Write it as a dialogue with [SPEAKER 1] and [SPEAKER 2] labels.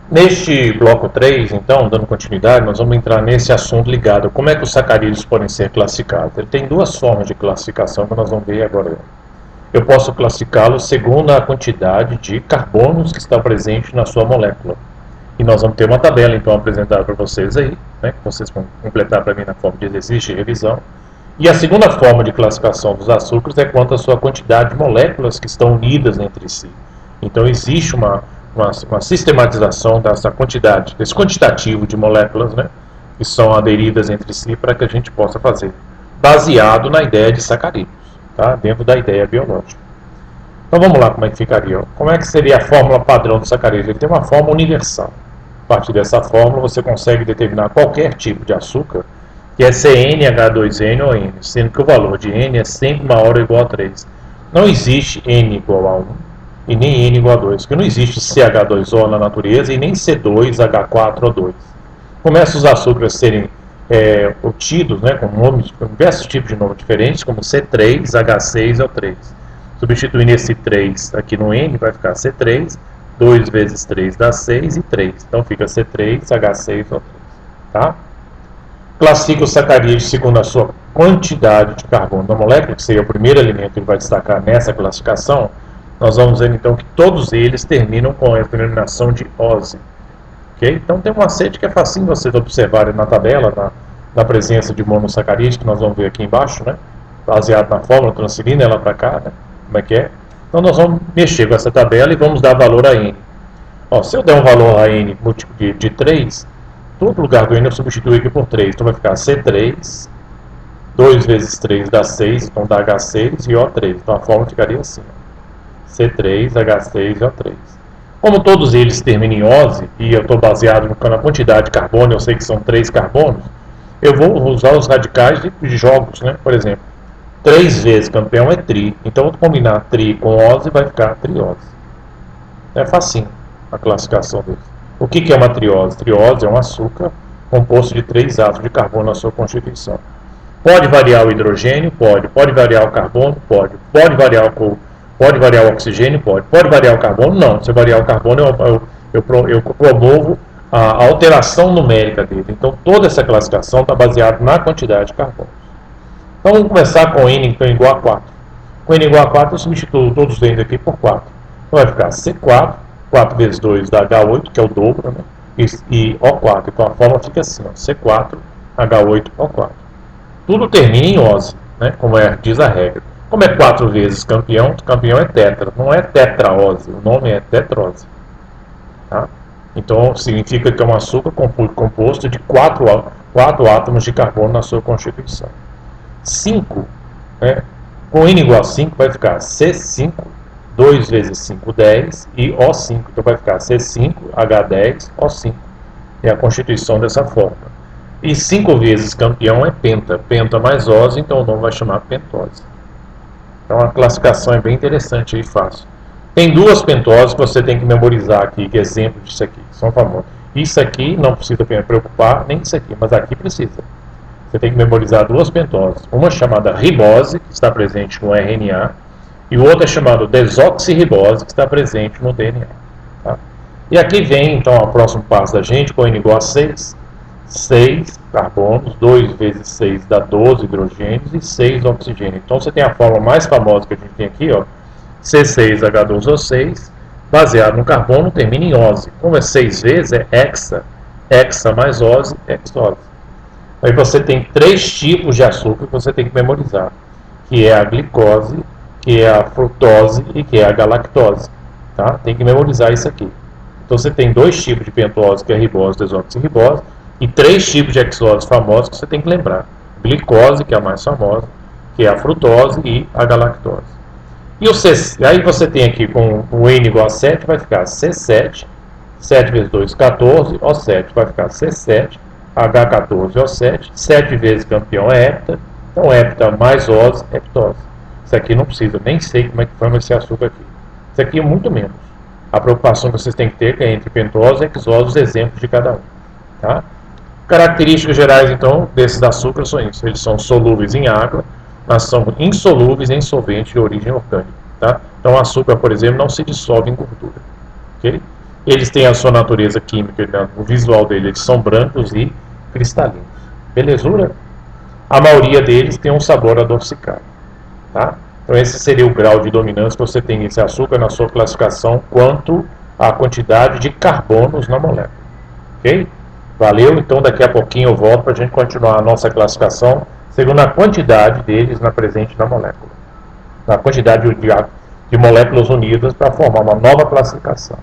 [SPEAKER 1] Neste bloco 3, então, dando continuidade, nós vamos entrar nesse assunto ligado a como é que os sacarídeos podem ser classificados. Ele tem duas formas de classificação que nós vamos ver agora. Eu posso classificá-los segundo a quantidade de carbonos que está presente na sua molécula. E nós vamos ter uma tabela, então, apresentada para vocês aí, né, que vocês vão completar para mim na forma de exercício e revisão. E a segunda forma de classificação dos açúcares é quanto à sua quantidade de moléculas que estão unidas entre si. Então, existe uma sistematização dessa quantidade, desse quantitativo de moléculas, né, que são aderidas entre si para que a gente possa fazer, baseado na ideia de sacarídeos, tá, dentro da ideia biológica. Então vamos lá como é que ficaria. Como é que seria a fórmula padrão do sacarídeo? Ele tem uma fórmula universal. A partir dessa fórmula você consegue determinar qualquer tipo de açúcar, que é CnH2n ou N, sendo que o valor de N é sempre maior ou igual a 3. Não existe N igual a 1 e nem N igual a 2, porque não existe CH2O na natureza e nem C2H4O2. Começam os açúcares a serem obtidos, né, com nomes, com diversos tipos de nomes diferentes, como C3, H6O3. Substituindo esse 3 aqui no N, vai ficar C3, 2 vezes 3 dá 6 e 3. Então fica C3, H6O3. Tá? Classifica os sacarídeos segundo a sua quantidade de carbono da molécula, que seria o primeiro elemento que ele vai destacar nessa classificação. Nós vamos ver então que todos eles terminam com a denominação de ose. Okay? Então tem um macete que é facinho vocês observarem na tabela, na presença de monossacarídeos, que nós vamos ver aqui embaixo, né? Baseado na fórmula, transferindo ela para cá, né? Como é que é? Então nós vamos mexer com essa tabela e vamos dar valor a N. Ó, se eu der um valor a N de 3, todo lugar do N eu substituo aqui por 3. Então vai ficar C3, 2 vezes 3 dá 6, então dá H6 e O3. Então a fórmula ficaria assim, ó. C3, H6 e O3. Como todos eles terminam em ose, e eu estou baseado na quantidade de carbono, eu sei que são 3 carbonos, eu vou usar os radicais de jogos, né? Por exemplo, 3 vezes campeão é tri, então eu vou combinar tri com ose vai ficar triose. É facinho a classificação deles. O que é uma triose? Triose é um açúcar composto de 3 átomos de carbono na sua constituição. Pode variar o hidrogênio? Pode. Pode variar o carbono? Pode. Pode variar o oxigênio? Pode. Pode variar o carbono? Não. Se variar o carbono, eu promovo a alteração numérica dele. Então, toda essa classificação está baseada na quantidade de carbono. Então, vamos começar com N, então, igual a 4. Com N igual a 4, eu substituo todos eles aqui por 4. Então, vai ficar C4, 4 vezes 2 dá H8, que é o dobro, né? E O4. Então, a fórmula fica assim, ó, C4, H8, O4. Tudo termina em ose, né? Como diz a regra. Como é 4 vezes campeão, campeão é tetra. Não é tetraose, o nome é tetrose. Tá? Então, significa que é um açúcar composto de 4 átomos de carbono na sua constituição. 5, né? Com N igual a 5 vai ficar C5, 2 vezes 5, 10 e O5. Então vai ficar C5, H10, O5. É a constituição dessa fórmula. E 5 vezes campeão é penta. Penta mais ose, então o nome vai chamar pentose. Então a classificação é bem interessante e fácil. Tem 2 pentoses que você tem que memorizar aqui, que é exemplo disso aqui, são famosos. Isso aqui não precisa preocupar, nem isso aqui, mas aqui precisa. Você tem que memorizar 2 pentoses. Uma chamada ribose, que está presente no RNA, e outra é chamada desoxirribose, que está presente no DNA. Tá? E aqui vem, então, o próximo passo da gente, com N igual a 6. 6 carbonos, 2 vezes 6 dá 12 hidrogênios e 6 oxigênios. Então você tem a fórmula mais famosa que a gente tem aqui, ó, C6H12O6, baseado no carbono, termina em ose. Como é 6 vezes, é hexa. Hexa mais ose, hexose. Aí você tem 3 tipos de açúcar que você tem que memorizar, que é a glicose, que é a frutose e que é a galactose. Tá? Tem que memorizar isso aqui. Então você tem 2 tipos de pentose, que é a ribose, desoxirribose, e 3 tipos de hexose famosos que você tem que lembrar. Glicose, que é a mais famosa, que é a frutose e a galactose. E aí você tem aqui com o N igual a 7, vai ficar C7, 7 vezes 2, 14, O7 vai ficar C7, H14, O7, 7 vezes campeão é hepta, então hepta mais ose, heptose. Isso aqui não precisa, nem sei como é que forma esse açúcar aqui. Isso aqui é muito menos. A preocupação que vocês têm que ter é entre pentose e hexose, os exemplos de cada um. Tá? Características gerais, então, desses açúcares são isso. Eles são solúveis em água, mas são insolúveis em solvente de origem orgânica. Tá? Então, o açúcar, por exemplo, não se dissolve em gordura. Okay? Eles têm a sua natureza química, o visual deles, eles são brancos e cristalinos. Belezura? A maioria deles tem um sabor adocicado. Tá? Então esse seria o grau de dominância que você tem nesse açúcar na sua classificação quanto à quantidade de carbonos na molécula. Ok? Valeu? Então daqui a pouquinho eu volto para a gente continuar a nossa classificação segundo a quantidade deles na presente na molécula. Na quantidade de moléculas unidas para formar uma nova classificação.